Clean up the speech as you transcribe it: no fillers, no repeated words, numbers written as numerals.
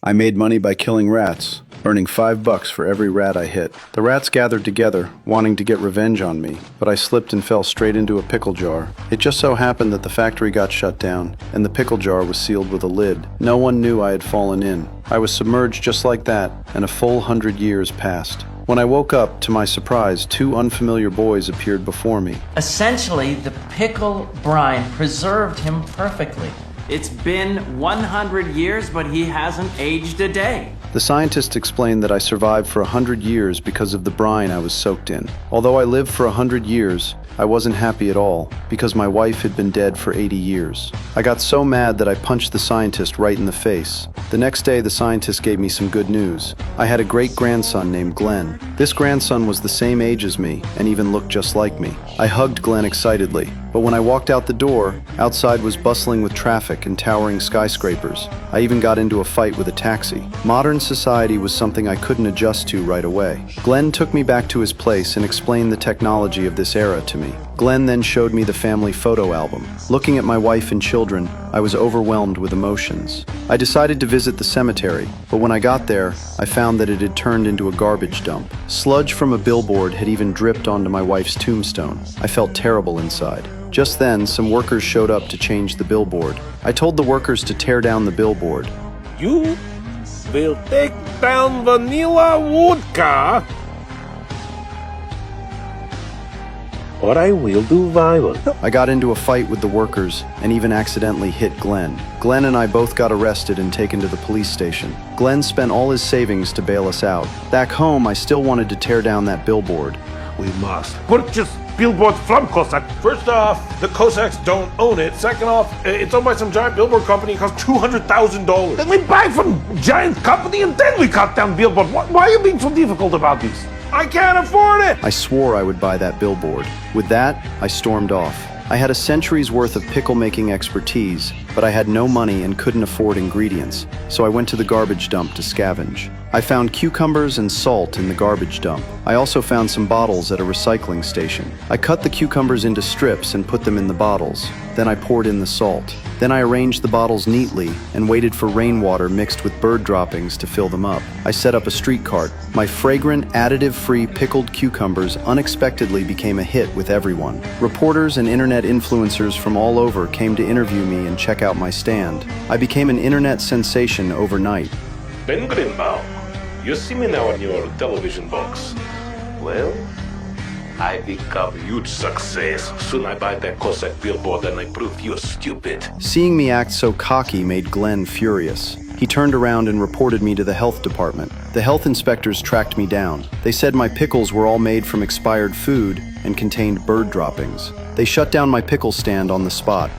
I made money by killing rats, earning $5 for every rat I hit. The rats gathered together, wanting to get revenge on me, but I slipped and fell straight into a pickle jar. It just so happened that the factory got shut down, and the pickle jar was sealed with a lid. No one knew I had fallen in. I was submerged just like that, and a full 100 years passed. When I woke up, to my surprise, two unfamiliar boys appeared before me. Essentially, the pickle brine preserved him perfectly. It's been 100 years, but he hasn't aged a day. The scientists explained that I survived for 100 years because of the brine I was soaked in. Although I lived for 100 years, I wasn't happy at all, because my wife had been dead for 80 years. I got so mad that I punched the scientist right in the face. The next day, the scientist gave me some good news. I had a great-grandson named Glenn. This grandson was the same age as me, and even looked just like me. I hugged Glenn excitedly, but when I walked out the door, outside was bustling with traffic and towering skyscrapers. I even got into a fight with a taxi. Modern society was something I couldn't adjust to right away. Glenn took me back to his place and explained the technology of this era to me. Glenn then showed me the family photo album. Looking at my wife and children, I was overwhelmed with emotions. I decided to visit the cemetery, but when I got there, I found that it had turned into a garbage dump. Sludge from a billboard had even dripped onto my wife's tombstone. I felt terrible inside. Just then, some workers showed up to change the billboard. I told the workers to tear down the billboard. You will take down vanilla vodka, or I will do violence. I got into a fight with the workers and even accidentally hit Glenn. Glenn and I both got arrested and taken to the police station. Glenn spent all his savings to bail us out. Back home, I still wanted to tear down that billboard. We must purchase billboard from Cossack. First off, the Cossacks don't own it. Second off, it's owned by some giant billboard company. It costs $200,000. Then we buy from giant company and then we cut down billboard. Why are you being so difficult about this? I can't afford it! I swore I would buy that billboard. With that, I stormed off. I had a century's worth of pickle-making expertise, but I had no money and couldn't afford ingredients, so I went to the garbage dump to scavenge. I found cucumbers and salt in the garbage dump. I also found some bottles at a recycling station. I cut the cucumbers into strips and put them in the bottles. Then I poured in the salt. Then I arranged the bottles neatly and waited for rainwater mixed with bird droppings to fill them up. I set up a street cart. My fragrant, additive-free pickled cucumbers unexpectedly became a hit with everyone. Reporters and internet influencers from all over came to interview me and check out my stand. I became an internet sensation overnight. Ben Greenbaum, you see me now on your television box. Well, I become huge success. Soon I buy that Cossack billboard and I prove you're stupid. Seeing me act so cocky made Glenn furious. He turned around and reported me to the health department. The health inspectors tracked me down. They said my pickles were all made from expired food and contained bird droppings. They shut down my pickle stand on the spot.